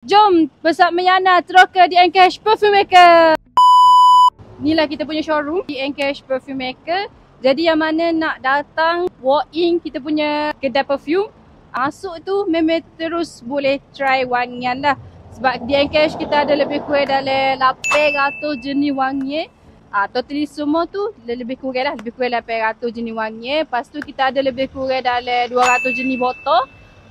Jom bersama Yana terus ke D&Cash Perfume Maker. Inilah kita punya showroom D&Cash Perfume Maker. Jadi yang mana nak datang walk in kita punya kedai perfume, masuk tu memang terus boleh try wangian lah. Sebab D&Cash kita ada lebih kurang dalam 800 jenis wangi. Totally semua tu lebih kurang lah, lebih kurang 800 jenis wangi. Lepas tu kita ada lebih kurang dalam 200 jenis botol.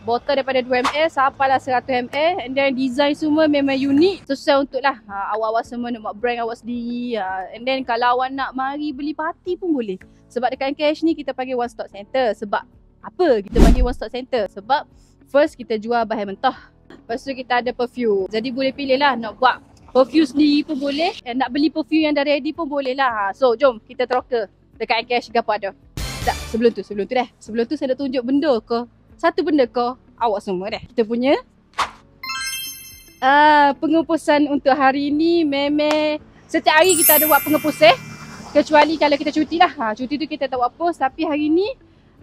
Botol daripada 2ml sampailah 100ml. And then design semua memang unik. Sesuai untuk lah awak-awak semua nak buat brand awak sendiri. And then kalau awak nak mari beli party pun boleh. Sebab dekat Cash ni kita panggil one stop center. Sebab apa kita panggil one stop center? Sebab first kita jual bahan mentah. Lepas tu kita ada perfume. Jadi boleh pilih lah nak buat perfume sendiri pun boleh. And nak beli perfume yang dah ready pun boleh lah. So jom kita teroka dekat Cash apa ada. Tak, sebelum tu saya nak tunjuk benda ke. Satu benda kau awak semua dah. Kita punya pengepusan untuk hari ni memang setiap hari kita ada buat pengepus kecuali kalau kita cuti lah. Cuti tu kita tak buat post, tapi hari ni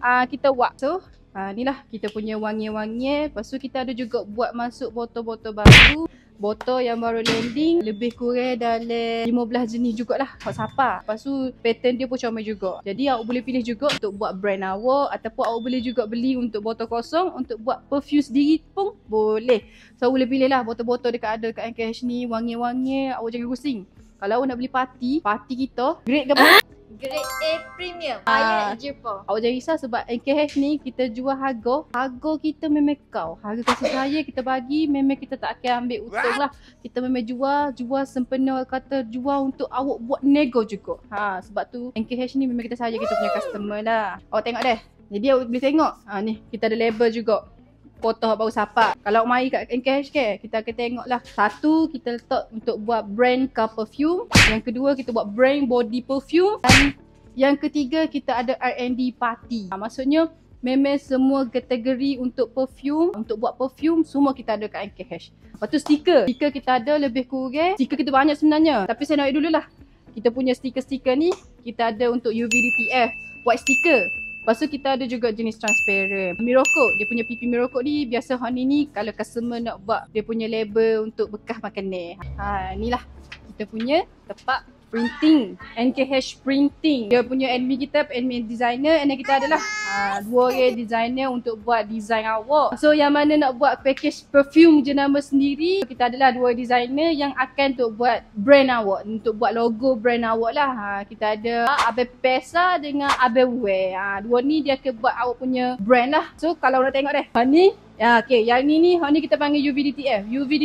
kita buat. So inilah kita punya wangi-wangi. Lepas tu kita ada juga buat masuk botol-botol baru. Botol yang baru landing lebih kurang dalam 15 jenis jugalah hot sapa. Lepas tu pattern dia pun comel juga. Jadi awak boleh pilih juga untuk buat brand awak, ataupun awak boleh juga beli untuk botol kosong untuk buat perfume sendiri pun boleh. So boleh pilih lah botol-botol ada dekat Cash ni, wangi-wangi. Awak jangan pusing. Kalau awak nak beli party kita grade ke apa? Grade A Premium. Higher Jepang. Awak jangan risau sebab NKH ni kita jual harga kita memang kau. Harga kasih saya kita bagi memang kita tak akan ambil untung lah. Kita memang jual sempena kata jual untuk awak buat nego juga. Sebab tu NKH ni memang kita saja kita punya customer lah. Awak tengok deh. Jadi awak boleh tengok. Ni kita ada label juga. Foto baru sapa. Kalau mari kat NKH kita akan tengok lah. Satu kita letak untuk buat brand car perfume. Yang kedua kita buat brand body perfume. Dan yang ketiga kita ada R&D party. Maksudnya memang semua kategori untuk perfume, untuk buat perfume semua kita ada kat NKH. Lepas tu stiker. Stiker kita ada lebih kurang. Stiker kita banyak sebenarnya. Tapi saya nak dulu lah. Kita punya stiker-stiker ni kita ada untuk UV DTF. White sticker. Lepas tu kita ada juga jenis transparent. Miroko, dia punya pipi Miroko ni biasa Honey ni kalau customer nak buat dia punya label untuk bekas makanan. Inilah kita punya tempat printing. NKH Printing. Dia punya admin kita, admin designer. And then kita adalah dua orang designer untuk buat design awak. So yang mana nak buat package perfume jenama sendiri, kita adalah dua designer yang akan untuk buat brand awak, untuk buat logo brand awak lah. Kita ada Abel Pesa dengan Abel Wear. Dua ni dia akan buat awak punya brand lah. So kalau nak tengok deh, ni okay, yang ni kita panggil UV DTF. UV